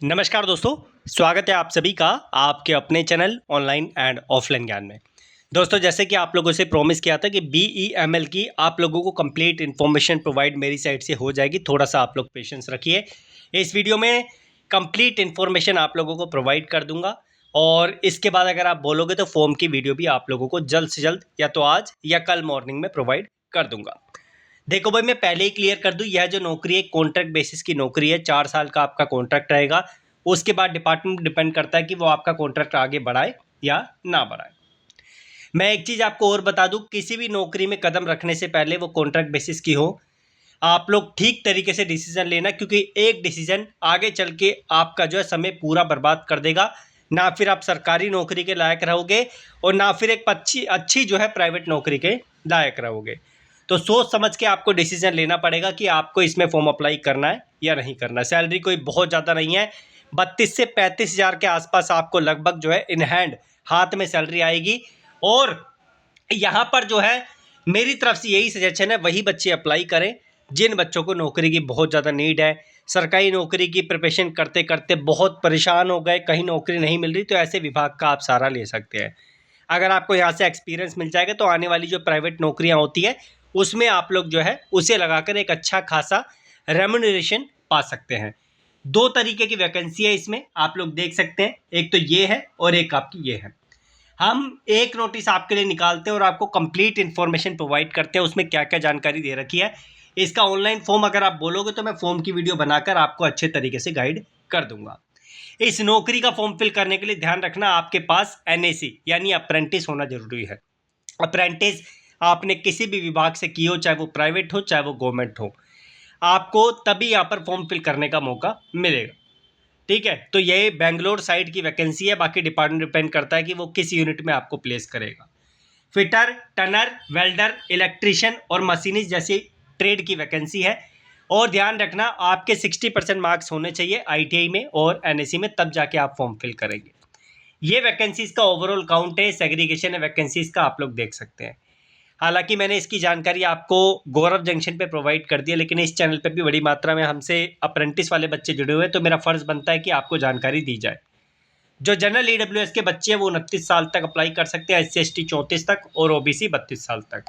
नमस्कार दोस्तों, स्वागत है आप सभी का आपके अपने चैनल ऑनलाइन एंड ऑफलाइन ज्ञान में। दोस्तों, जैसे कि आप लोगों से प्रॉमिस किया था कि BEML की आप लोगों को कंप्लीट इन्फॉर्मेशन प्रोवाइड मेरी साइड से हो जाएगी। थोड़ा सा आप लोग पेशेंस रखिए। इस वीडियो में कंप्लीट इन्फॉर्मेशन आप लोगों को प्रोवाइड कर दूंगा और इसके बाद अगर आप बोलोगे तो फॉर्म की वीडियो भी आप लोगों को जल्द से जल्द या तो आज या कल मॉर्निंग में प्रोवाइड कर दूंगा। देखो भाई, मैं पहले ही क्लियर कर दूं, यह जो नौकरी है कॉन्ट्रैक्ट बेसिस की नौकरी है। 4 साल का आपका कॉन्ट्रैक्ट रहेगा। उसके बाद डिपार्टमेंट डिपेंड करता है कि वो आपका कॉन्ट्रैक्ट आगे बढ़ाए या ना बढ़ाए। मैं एक चीज़ आपको और बता दूं, किसी भी नौकरी में कदम रखने से पहले वो कॉन्ट्रैक्ट बेसिस की हो, आप लोग ठीक तरीके से डिसीजन लेना, क्योंकि एक डिसीजन आगे चल के आपका जो है समय पूरा बर्बाद कर देगा। ना फिर आप सरकारी नौकरी के लायक रहोगे और ना फिर एक अच्छी अच्छी जो है प्राइवेट नौकरी के लायक रहोगे। तो सोच समझ के आपको डिसीजन लेना पड़ेगा कि आपको इसमें फॉर्म अप्लाई करना है या नहीं करना। सैलरी कोई बहुत ज़्यादा नहीं है, 32 से 35 हज़ार के आसपास आपको लगभग जो है इन हैंड हाथ में सैलरी आएगी। और यहाँ पर जो है मेरी तरफ से यही सजेशन है, वही बच्चे अप्लाई करें जिन बच्चों को नौकरी की बहुत ज़्यादा नीड है। सरकारी नौकरी की प्रिपरेशन करते करते बहुत परेशान हो गए, कहीं नौकरी नहीं मिल रही, तो ऐसे विभाग का आप सहारा ले सकते हैं। अगर आपको यहाँ से एक्सपीरियंस मिल जाएगा तो आने वाली जो प्राइवेट नौकरियाँ होती है उसमें आप लोग जो है उसे लगाकर एक अच्छा खासा रेम्यूनरेशन पा सकते हैं। 2 तरीके की वैकेंसी है इसमें, आप लोग देख सकते हैं। एक तो ये है और एक आपकी ये है। हम एक नोटिस आपके लिए निकालते हैं और आपको कंप्लीट इन्फॉर्मेशन प्रोवाइड करते हैं, उसमें क्या क्या जानकारी दे रखी है। इसका ऑनलाइन फॉर्म अगर आप बोलोगे तो मैं फॉर्म की वीडियो बनाकर आपको अच्छे तरीके से गाइड कर दूंगा। इस नौकरी का फॉर्म फिल करने के लिए ध्यान रखना, आपके पास NAC यानी अप्रेंटिस होना जरूरी है। अप्रेंटिस आपने किसी भी विभाग से की हो, चाहे वो प्राइवेट हो चाहे वो गवर्नमेंट हो, आपको तभी यहाँ पर फॉर्म फिल करने का मौका मिलेगा। ठीक है, तो ये बेंगलोर साइड की वैकेंसी है। बाकी डिपार्टमेंट डिपेंड करता है कि वो किस यूनिट में आपको प्लेस करेगा। फिटर, टनर, वेल्डर, इलेक्ट्रिशियन और मशीनिस्ट जैसी ट्रेड की वैकेंसी है। और ध्यान रखना, आपके 60% मार्क्स होने चाहिए ITI में और NAC में, तब जाके आप फॉर्म फिल करेंगे। ये वैकेंसीज का ओवरऑल काउंट है, सेग्रीगेशन है वैकेंसीज का, आप लोग देख सकते हैं। हालांकि मैंने इसकी जानकारी आपको गौरव जंक्शन पे प्रोवाइड कर दी है, लेकिन इस चैनल पे भी बड़ी मात्रा में हमसे अप्रेंटिस वाले बच्चे जुड़े हुए हैं, तो मेरा फ़र्ज़ बनता है कि आपको जानकारी दी जाए। जो जनरल EWS के बच्चे हैं वो 29 साल तक अप्लाई कर सकते हैं, SC/ST 34 तक और OBC 32 साल तक।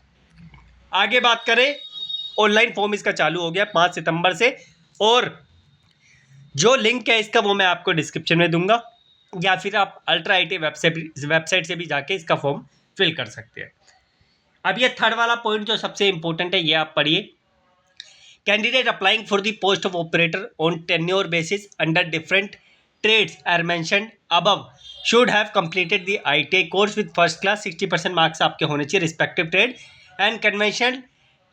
आगे बात करें, ऑनलाइन फॉर्म इसका चालू हो गया 5 सितंबर से, और जो लिंक है इसका वो मैं आपको डिस्क्रिप्शन में दूंगा, या फिर आप अल्ट्रा IT वेबसाइट से भी जाके इसका फॉर्म फिल कर सकते हैं। अब ये थर्ड वाला पॉइंट जो सबसे इंपॉर्टेंट है, ये आप पढ़िए। Candidate applying for the post of operator on tenure basis under different trades are mentioned above should have completed the ITI course with first class. 60% marks आपके होने चाहिए respective trade and conventional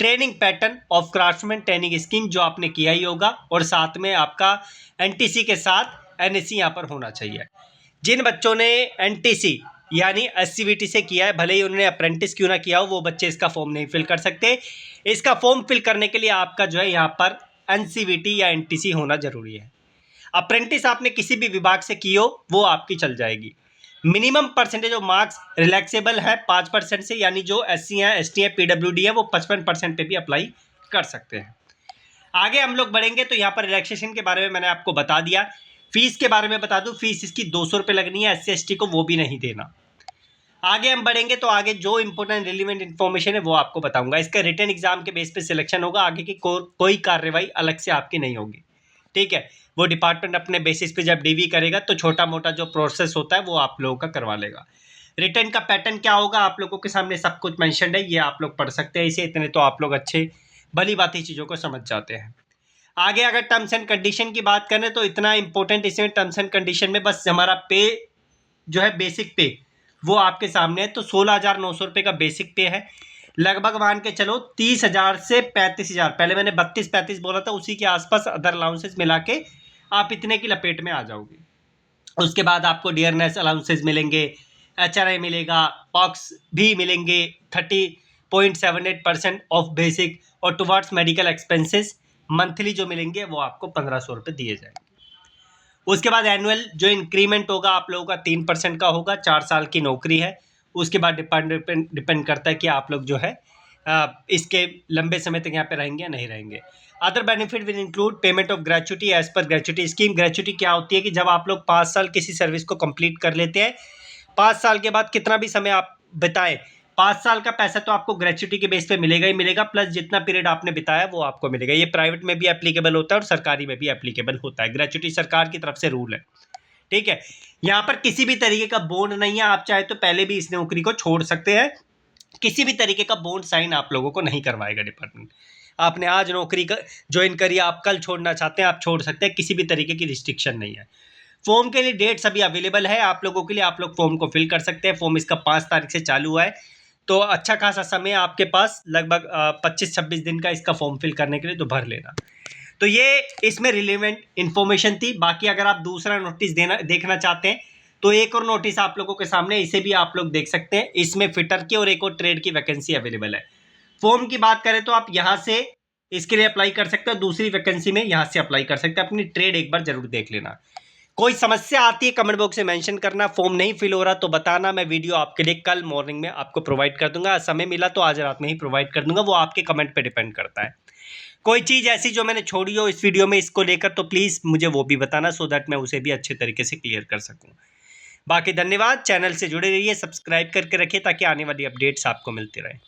training pattern of craftsman training scheme, जो आपने किया ही होगा, और साथ में आपका NTC के साथ NAC यहाँ पर होना चाहिए। जिन बच्चों ने NTC यानी SCVT से किया है, भले ही उन्होंने अप्रेंटिस क्यों ना किया हो, वो बच्चे इसका फॉर्म नहीं फिल कर सकते। इसका फॉर्म फिल करने के लिए आपका जो है यहाँ पर NCVT या NTC होना जरूरी है। अप्रेंटिस आपने किसी भी विभाग से की हो वो आपकी चल जाएगी। Minimum percentage of marks relaxable है 5% से, यानी जो SC है, ST है, PWD है, वो 55% पे भी अप्लाई कर सकते हैं। आगे हम लोग बढ़ेंगे तो यहाँ पर रिलैक्सेशन के बारे में मैंने आपको बता दिया। फीस के बारे में बता दूं, फीस इसकी 200 रुपये लगनी है, SC/ST को वो भी नहीं देना। आगे हम बढ़ेंगे तो आगे जो इंपॉर्टेंट रिलेवेंट इन्फॉर्मेशन है वो आपको बताऊंगा। इसका रिटन एग्जाम के बेस पे सिलेक्शन होगा, आगे की कोई कार्रवाई अलग से आपकी नहीं होगी। ठीक है, वो डिपार्टमेंट अपने बेसिस पे जब DV करेगा तो छोटा मोटा जो प्रोसेस होता है वो आप लोगों का करवा लेगा। रिटर्न का पैटर्न क्या होगा आप लोगों के सामने सब कुछ मेंशन्ड है, ये आप लोग पढ़ सकते हैं इसे, इतने तो आप लोग अच्छे भली बाती चीज़ों को समझ जाते हैं। आगे अगर टर्म्स एंड कंडीशन की बात करें तो इतना इंपॉर्टेंट इसमें टर्म्स एंड कंडीशन में बस हमारा पे जो है बेसिक पे वो आपके सामने है। तो 16,900 रुपये का बेसिक पे है, लगभग मान के चलो 30,000 से 35,000, पहले मैंने 32-35 बोला था, उसी के आसपास अदर अलाउंसेस मिला के आप इतने की लपेट में आ जाओगे। उसके बाद आपको डियरनेस अलाउंसेस मिलेंगे, HRI मिलेगा, पॉक्स भी मिलेंगे 30.78% ऑफ बेसिक, और टुवर्ड्स मेडिकल एक्सपेंसेस मंथली जो मिलेंगे वो आपको 1,500 रुपये दिए जाएंगे। उसके बाद एनुअल जो इंक्रीमेंट होगा आप लोगों का 3% का होगा, 4 साल की नौकरी है। उसके बाद डिपेंड करता है कि आप लोग जो है इसके लंबे समय तक यहाँ पे रहेंगे या नहीं रहेंगे। Other benefit will include payment of gratuity as per gratuity scheme. Gratuity क्या होती है कि जब आप लोग 5 साल किसी सर्विस को कंप्लीट कर लेते हैं, 5 साल के बाद कितना भी समय आप बिताएं, 5 साल का पैसा तो आपको ग्रेचुटी के बेस पे मिलेगा ही मिलेगा, प्लस जितना पीरियड आपने बिताया वो आपको मिलेगा। ये प्राइवेट में भी एप्लीकेबल होता है और सरकारी में भी एप्लीकेबल होता है। ग्रेचुटी सरकार की तरफ से रूल है, ठीक है। यहाँ पर किसी भी तरीके का बॉन्ड नहीं है, आप चाहे तो पहले भी इस नौकरी को छोड़ सकते हैं। किसी भी तरीके का बॉन्ड साइन आप लोगों को नहीं करवाएगा डिपार्टमेंट। आपने आज नौकरी ज्वाइन करी, आप कल छोड़ना चाहते हैं आप छोड़ सकते हैं, किसी भी तरीके की रिस्ट्रिक्शन नहीं है। फॉर्म के लिए डेट्स अभी अवेलेबल है आप लोगों के लिए, आप लोग फॉर्म को फिल कर सकते हैं। फॉर्म इसका 5 तारीख से चालू हुआ है, तो अच्छा खासा समय आपके पास, लगभग 25-26 दिन का इसका फॉर्म फिल करने के लिए, तो भर लेना। तो ये इसमें रिलेवेंट इन्फॉर्मेशन थी। बाकी अगर आप दूसरा नोटिस देखना चाहते हैं तो एक और नोटिस आप लोगों के सामने, इसे भी आप लोग देख सकते हैं। इसमें फिटर की और एक और ट्रेड की वैकेंसी अवेलेबल है। फॉर्म की बात करें तो आप यहाँ से इसके लिए अप्लाई कर सकते हो, दूसरी वैकेंसी में यहाँ से अप्लाई कर सकते हैं। अपनी ट्रेड एक बार जरूर देख लेना। कोई समस्या आती है कमेंट बॉक्स में मेंशन करना। फॉर्म नहीं फिल हो रहा तो बताना, मैं वीडियो आपके लिए कल मॉर्निंग में आपको प्रोवाइड कर दूंगा। समय मिला तो आज रात में ही प्रोवाइड कर दूंगा, वो आपके कमेंट पे डिपेंड करता है। कोई चीज़ ऐसी जो मैंने छोड़ी हो इस वीडियो में इसको लेकर, तो प्लीज़ मुझे वो भी बताना, सो दैट मैं उसे भी अच्छे तरीके से क्लियर कर सकूं। बाकी धन्यवाद। चैनल से जुड़े रहिए, सब्सक्राइब करके रखिए ताकि आने वाली अपडेट्स आपको मिलती रहे।